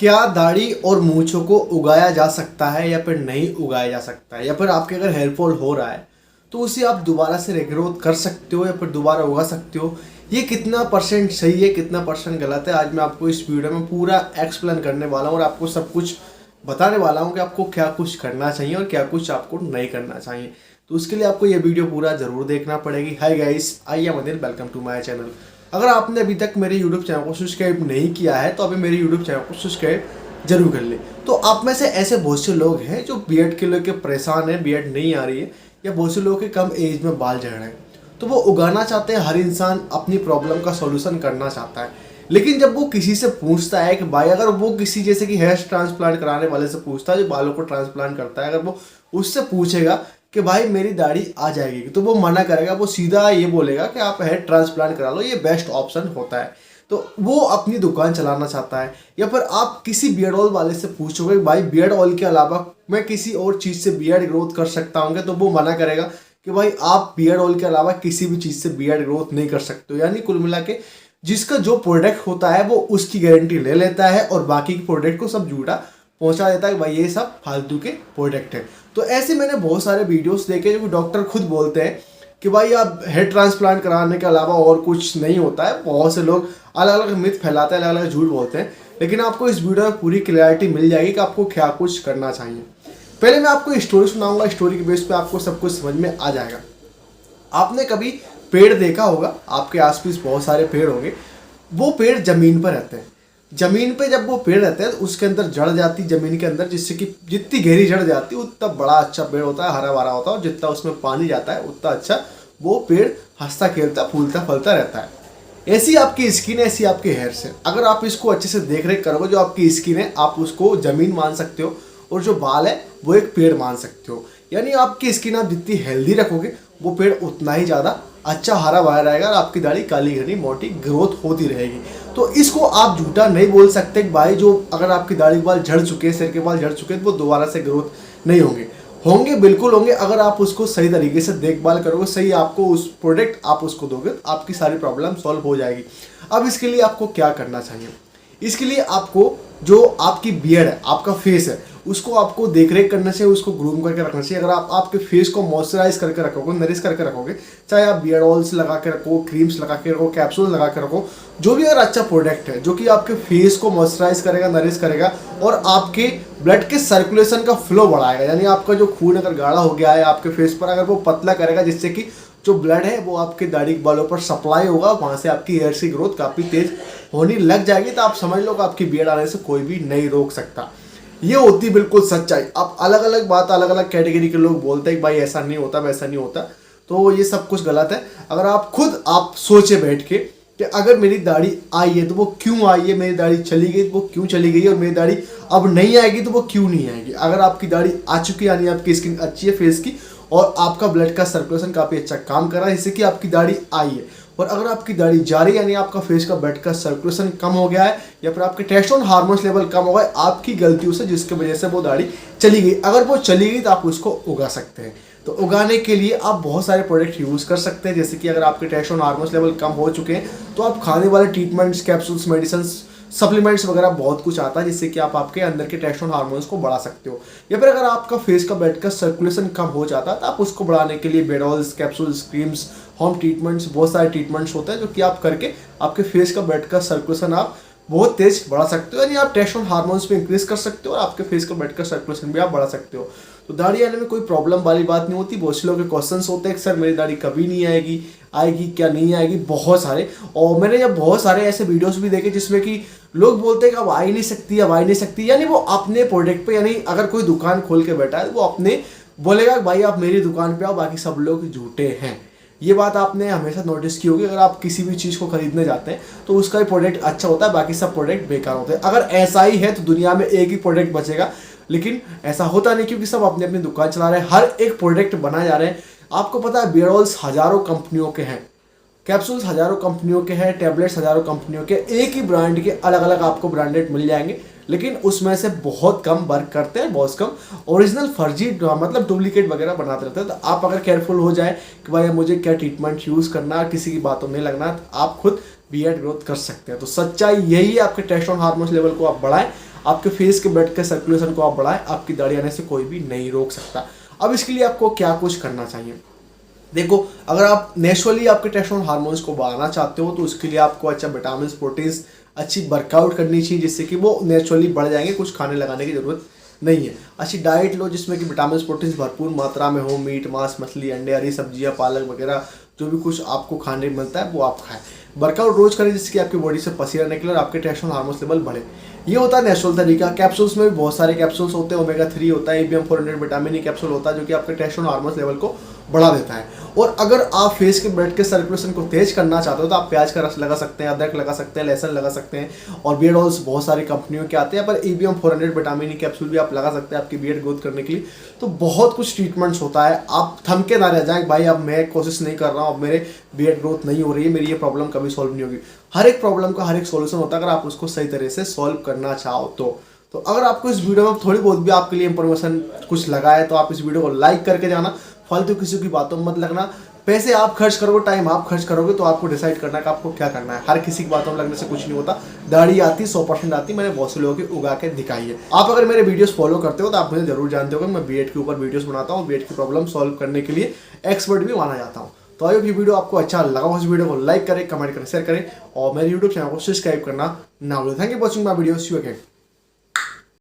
क्या दाढ़ी और मूंछों को उगाया जा सकता है या फिर नहीं उगाया जा सकता है, या फिर आपके अगर हेयर फॉल हो रहा है तो उसे आप दोबारा से रिग्रोथ कर सकते हो या फिर दोबारा उगा सकते हो। ये कितना परसेंट सही है, कितना परसेंट गलत है, आज मैं आपको इस वीडियो में पूरा एक्सप्लेन करने वाला हूँ और आपको सब कुछ बताने वाला हूँ कि आपको क्या कुछ करना चाहिए और क्या कुछ आपको नहीं करना चाहिए। तो उसके लिए आपको ये वीडियो पूरा जरूर देखना पड़ेगी। Hi guys, I am Anil, welcome to my channel. अगर आपने अभी तक मेरे यूट्यूब चैनल को सब्सक्राइब नहीं किया है तो अभी मेरे यूट्यूब चैनल को सब्सक्राइब जरूर कर ले। तो आप में से ऐसे बहुत से लोग हैं जो बीएड के लेके परेशान हैं, बीएड नहीं आ रही है, या बहुत से लोगों के कम एज में बाल झड़ रहे हैं, तो वो उगाना चाहते हैं। हर इंसान अपनी प्रॉब्लम का सॉल्यूशन करना चाहता है, लेकिन जब वो किसी से पूछता है कि भाई, अगर वो किसी जैसे कि हेयर ट्रांसप्लांट कराने वाले से पूछता है जो बालों को ट्रांसप्लांट करता है, अगर वो उससे पूछेगा कि भाई मेरी दाढ़ी आ जाएगी, तो वो मना करेगा। वो सीधा ये बोलेगा कि आप हेयर ट्रांसप्लांट करा लो, ये बेस्ट ऑप्शन होता है। तो वो अपनी दुकान चलाना चाहता है। या फिर आप किसी बियर्ड ऑयल वाले से पूछोगे भाई बियर्ड ऑयल के अलावा मैं किसी और चीज़ से बियर्ड ग्रोथ कर सकता हूँ, तो वो मना करेगा कि भाई आप बियर्ड ऑयल के अलावा किसी भी चीज़ से बियर्ड ग्रोथ नहीं कर सकते हो। यानी कुल मिला के जिसका जो प्रोडक्ट होता है वो उसकी गारंटी ले लेता है और बाकी के प्रोडक्ट को सब झूठा पहुंचा देता है कि भाई ये सब फालतू के प्रोडक्ट है। तो ऐसे मैंने बहुत सारे वीडियोस देखे जो डॉक्टर खुद बोलते हैं कि भाई आप हेयर ट्रांसप्लांट कराने के अलावा और कुछ नहीं होता है। बहुत से लोग अलग अलग मिथ फैलाते हैं, अलग अलग झूठ बोलते हैं, लेकिन आपको इस वीडियो में पूरी क्लैरिटी मिल जाएगी कि आपको क्या कुछ करना चाहिए। पहले मैं आपको स्टोरी सुनाऊंगा, स्टोरी के बेस पे आपको सब कुछ समझ में आ जाएगा। आपने कभी पेड़ देखा होगा, आपके आसपास बहुत सारे पेड़ होंगे, वो पेड़ जमीन पर रहते हैं। जमीन पे जब वो पेड़ रहते हैं तो उसके अंदर जड़ जाती जमीन के अंदर, जिससे कि जितनी गहरी जड़ जाती है उतना बड़ा अच्छा पेड़ होता है, हरा भरा होता है, और जितना उसमें पानी जाता है उतना अच्छा वो पेड़ हंसता खेलता फूलता फलता रहता है। ऐसी आपकी स्किन है, ऐसी आपके हेयर है। अगर आप इसको अच्छे से देख रेख करोगे, जो आपकी स्किन है आप उसको जमीन मान सकते हो और जो बाल है वो एक पेड़ मान सकते हो। यानी आपकी स्किन आप जितनी हेल्दी रखोगे वो पेड़ उतना ही ज़्यादा अच्छा हरा भरा रहेगा और आपकी दाढ़ी काली घनी मोटी ग्रोथ होती रहेगी। तो इसको आप झूठा नहीं बोल सकते कि भाई जो अगर आपकी दाढ़ी के बाल झड़ चुके हैं, सिर के बाल झड़ चुके हैं, तो वो दोबारा से ग्रोथ नहीं होंगे। होंगे, बिल्कुल होंगे। अगर आप उसको सही तरीके से देखभाल करोगे, सही आपको उस प्रोडक्ट आप उसको दोगे, तो आपकी सारी प्रॉब्लम सॉल्व हो जाएगी। अब इसके लिए आपको क्या करना चाहिए? इसके लिए आपको जो आपकी बियर्ड है, आपका फेस है, उसको आपको देख रेख करना चाहिए, उसको ग्रूम करके रखना चाहिए। अगर आप आपके फेस को मॉइस्चराइज करके रखोगे, नरिश करके रखोगे, चाहे आप बियर्ड ऑयल्स लगा के रखो, क्रीम्स लगा के रखो, कैप्सूल लगा के रखो, जो भी अगर अच्छा प्रोडक्ट है जो कि आपके फेस को मॉइस्चराइज करेगा, नरिश करेगा और आपके ब्लड के सर्कुलेशन का फ्लो बढ़ाएगा। यानी आपका जो खून अगर गाढ़ा हो गया है आपके फेस पर, अगर वो पतला करेगा, जिससे कि जो ब्लड है वो आपके दाढ़ी के बालों पर सप्लाई होगा, वहाँ से आपकी हेयर की ग्रोथ काफ़ी तेज होने लग जाएगी। तो आप समझ लो कि आपकी बियर्ड आने से कोई भी नहीं रोक सकता। ये होती बिल्कुल सच्चाई। अब अलग अलग बात अलग अलग कैटेगरी के लोग बोलते हैं कि भाई ऐसा नहीं होता, वैसा नहीं होता, तो ये सब कुछ गलत है। अगर आप खुद आप सोचे बैठ के कि अगर मेरी दाढ़ी आई है तो वो क्यों आई है, मेरी दाढ़ी चली गई तो वो क्यों चली गई, और मेरी दाढ़ी अब नहीं आएगी तो वो क्यों नहीं आएगी। अगर आपकी दाढ़ी आ चुकी है, यानी आपकी स्किन अच्छी है फेस की, और आपका ब्लड का सर्कुलेशन काफ़ी अच्छा काम कर रहा है, जिससे कि आपकी दाढ़ी आई है। और अगर आपकी दाढ़ी जा रही है, यानी आपका फेस का ब्लड का सर्कुलेशन कम हो गया है, या फिर आपके टेस्टोस्टेरोन हार्मोन्स लेवल कम हो गए आपकी गलतियों से, जिसकी वजह से वो दाढ़ी चली गई। अगर वो चली गई तो आप उसको उगा सकते हैं। तो उगाने के लिए आप बहुत सारे प्रोडक्ट यूज़ कर सकते हैं। जैसे कि अगर आपके टेस्टोस्टेरोन हार्मोन्स लेवल कम हो चुके हैं तो आप खाने वाले ट्रीटमेंट्स, कैप्सूल्स, मेडिसिन, सप्लीमेंट्स वगैरह बहुत कुछ आता है, जिससे कि आप आपके अंदर के टेस्टोस्टेरोन हार्मोन्स को बढ़ा सकते हो। या फिर अगर आपका फेस का ब्लड का सर्कुलेशन कम हो जाता है तो आप उसको बढ़ाने के लिए beard oils, capsules, creams, home treatments, बहुत सारे ट्रीटमेंट्स होते हैं जो कि आप करके आपके फेस का ब्लड का सर्कुलेशन आप बहुत तेज बढ़ा सकते हो। यानी आप टेस्टोस्टेरोन हार्मोन्स भी इंक्रीज कर सकते हो और आपके फेस का ब्लड का सर्कुलेशन भी आप बढ़ा सकते हो। तो दाढ़ी आने में कोई प्रॉब्लम वाली बात नहीं होती। बहुत से लोगों के क्वेश्चंस होते हैं कि सर मेरी दाढ़ी कभी नहीं आएगी, आएगी क्या नहीं आएगी, बहुत सारे। और मैंने जब बहुत सारे ऐसे वीडियोस भी देखे जिसमें कि लोग बोलते हैं कि अब आ ही नहीं सकती, अब आ ही नहीं सकती। यानी वो अपने प्रोडक्ट पे, यानी अगर कोई दुकान खोल के बैठा है वो अपने बोलेगा कि भाई आप मेरी दुकान पे आओ, बाकी सब लोग झूठे हैं। ये बात आपने हमेशा नोटिस की होगी। अगर आप किसी भी चीज़ को खरीदने जाते हैं तो उसका ही प्रोडक्ट अच्छा होता है, बाकी सब प्रोडक्ट बेकार होते हैं। अगर ऐसा ही है तो दुनिया में एक ही प्रोडक्ट बचेगा, लेकिन ऐसा होता नहीं, क्योंकि सब अपनी अपनी दुकान चला रहे हैं, हर एक प्रोडक्ट बनाए जा रहे हैं। आपको पता है बियर्ड ऑयल्स हजारों कंपनियों के हैं, कैप्सूल्स हजारों कंपनियों के हैं, टैबलेट्स हजारों कंपनियों के, एक ही ब्रांड के अलग अलग आपको ब्रांडेड मिल जाएंगे, लेकिन उसमें से बहुत कम वर्क करते हैं, बहुत कम ओरिजिनल फर्जी मतलब डुप्लीकेट वगैरह बनाते रहते हैं। तो आप अगर केयरफुल हो जाए कि भाई मुझे क्या ट्रीटमेंट यूज़ करना है, किसी की बातों में नहीं लगना, तो आप खुद बियर्ड ग्रोथ कर सकते हैं। तो सच्चाई यही है, आपके टेस्टोस्टेरोन हार्मोन्स लेवल को आप बढ़ाएं, आपके फेस के ब्लड के सर्कुलेशन को आप बढ़ाएं, आपकी दाढ़ी आने से कोई भी नहीं रोक सकता। अब इसके लिए आपको क्या कुछ करना चाहिए। देखो, अगर आप नेचुरली आपके टेस्टोस्टेरोन हार्मोन्स को बढ़ाना चाहते हो तो उसके लिए आपको अच्छा विटामिन, प्रोटीन्स, अच्छी वर्कआउट करनी चाहिए जिससे कि वो नेचुरली बढ़ जाएंगे, कुछ खाने लगाने की जरूरत नहीं है। अच्छी डाइट लो जिसमें कि विटामिन, प्रोटीन्स भरपूर मात्रा में हो, मीट, मांस, मछली, अंडे, हरी सब्जियां, पालक वगैरह जो भी कुछ आपको खाने में मिलता है वो आप खाएं। वर्कआउट रोज करें जिससे कि आपकी बॉडी से पसीना निकले और आपके टेस्टोस्टेरोन हार्मोन्स लेवल बढ़े। ये होता है नेचुरल तरीका। कैप्सूल्स में भी बहुत सारे कैप्सूल्स होते हैं, ओमेगा 3 होता है, ABM 400 विटामिन ई कैप्सूल होता है जो कि आपके टेस्टोस्टेरोन हार्मोन्स लेवल को बढ़ा देता है। और अगर आप फेस के ब्लड के सर्कुलेशन को तेज करना चाहते हो तो आप प्याज का रस लगा सकते हैं, अदरक लगा सकते हैं, लहसुन लगा सकते हैं, और बियर्ड ऑयल्स बहुत सारी कंपनियों के आते हैं, पर ABM 400 विटामिन ई कैप्सूल भी आप लगा सकते हैं आपकी बियर्ड ग्रोथ करने के लिए। तो बहुत कुछ ट्रीटमेंट्स होता है, आप थम के ना रह जाएं भाई अब मैं कोशिश नहीं कर रहा हूँ, अब मेरे बियर्ड ग्रोथ नहीं हो रही है, मेरी ये प्रॉब्लम कभी सॉल्व नहीं होगी। हर एक प्रॉब्लम का हर एक सॉल्यूशन होता है अगर आप उसको सही तरह से सॉल्व करना चाहो तो अगर आपको इस वीडियो में थोड़ी बहुत भी आपके लिए इंफॉर्मेशन कुछ लगा है तो आप इस वीडियो को लाइक करके जाना। फालतू किसी की बातों में मत लगना। पैसे आप खर्च करोगे, टाइम आप खर्च करोगे तो आपको डिसाइड करना है कि आपको क्या करना है। हर किसी की बातों में लगने से कुछ नहीं होता। दाढ़ी आती 100% आती, मैंने बहुत से लोगों की उगा के दिखाई है। आप अगर मेरे वीडियोस फॉलो करते हो तो आप मुझे जरूर जानते हो कि मैं बीएड के ऊपर वीडियोस बनाता हूँ, बीएड की प्रॉब्लम सॉल्व करने के लिए एक्सपर्ट भी माना जाता हूँ। तो आई होप ये वीडियो आपको अच्छा लगा हो। इस वीडियो को लाइक करें, कमेंट करें, शेयर करें और मेरे यूट्यूब चैनल को सब्सक्राइब करना ना भूलें। Thank you for watching my video. See you again.